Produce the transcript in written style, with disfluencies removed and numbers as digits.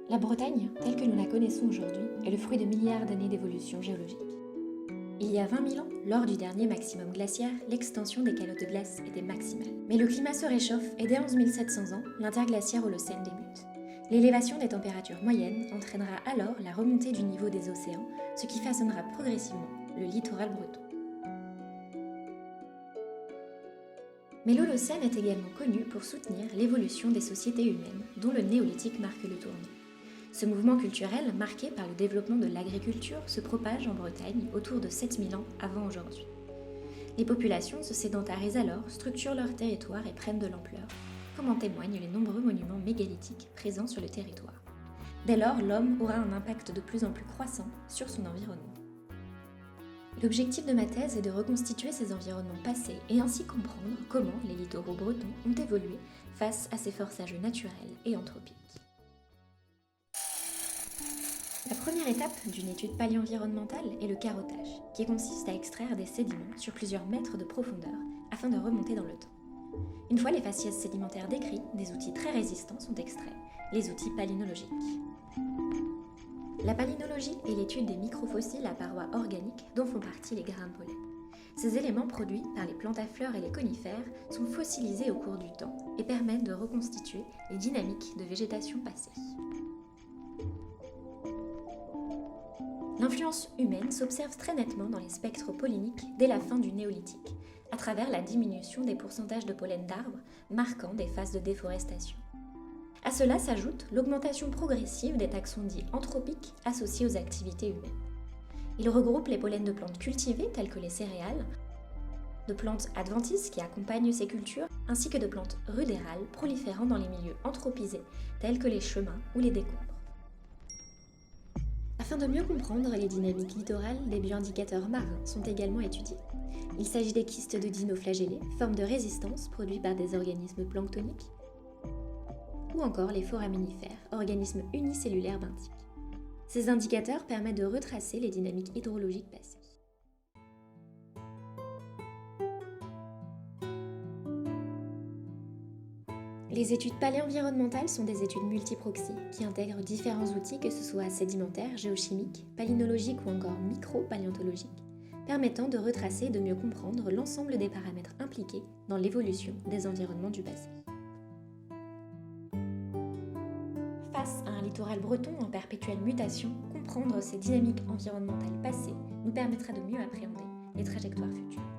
La Bretagne, telle que nous la connaissons aujourd'hui, est le fruit de milliards d'années d'évolution géologique. Il y a 20 000 ans, lors du dernier maximum glaciaire, l'extension des calottes de glace était maximale. Mais le climat se réchauffe et dès 11 700 ans, l'interglaciaire Holocène débute. L'élévation des températures moyennes entraînera alors la remontée du niveau des océans, ce qui façonnera progressivement le littoral breton. Mais l'Holocène est également connu pour soutenir l'évolution des sociétés humaines, dont le néolithique marque le tournant. Ce mouvement culturel, marqué par le développement de l'agriculture, se propage en Bretagne autour de 7000 ans avant aujourd'hui. Les populations se sédentarisent alors, structurent leur territoire et prennent de l'ampleur, comme en témoignent les nombreux monuments mégalithiques présents sur le territoire. Dès lors, l'homme aura un impact de plus en plus croissant sur son environnement. L'objectif de ma thèse est de reconstituer ces environnements passés et ainsi comprendre comment les littoraux bretons ont évolué face à ces forçages naturels et anthropiques. La première étape d'une étude paléenvironnementale est le carottage, qui consiste à extraire des sédiments sur plusieurs mètres de profondeur afin de remonter dans le temps. Une fois les faciès sédimentaires décrits, des outils très résistants sont extraits, les outils palynologiques. La palynologie est l'étude des microfossiles à parois organiques dont font partie les grains de pollen. Ces éléments produits par les plantes à fleurs et les conifères sont fossilisés au cours du temps et permettent de reconstituer les dynamiques de végétation passée. L'influence humaine s'observe très nettement dans les spectres polliniques dès la fin du néolithique, à travers la diminution des pourcentages de pollen d'arbres marquant des phases de déforestation. À cela s'ajoute l'augmentation progressive des taxons dits anthropiques associés aux activités humaines. Ils regroupent les pollens de plantes cultivées telles que les céréales, de plantes adventices qui accompagnent ces cultures, ainsi que de plantes rudérales proliférant dans les milieux anthropisés tels que les chemins ou les décombres. Afin de mieux comprendre les dynamiques littorales, des bioindicateurs marins sont également étudiés. Il s'agit des kystes de dinoflagellés, forme de résistance produits par des organismes planctoniques, ou encore les foraminifères, organismes unicellulaires benthiques. Ces indicateurs permettent de retracer les dynamiques hydrologiques passées. Les études paléenvironnementales sont des études multiproxy qui intègrent différents outils, que ce soit sédimentaires, géochimiques, palynologiques ou encore micro-paléontologiques, permettant de retracer et de mieux comprendre l'ensemble des paramètres impliqués dans l'évolution des environnements du passé. Face à un littoral breton en perpétuelle mutation, comprendre ces dynamiques environnementales passées nous permettra de mieux appréhender les trajectoires futures.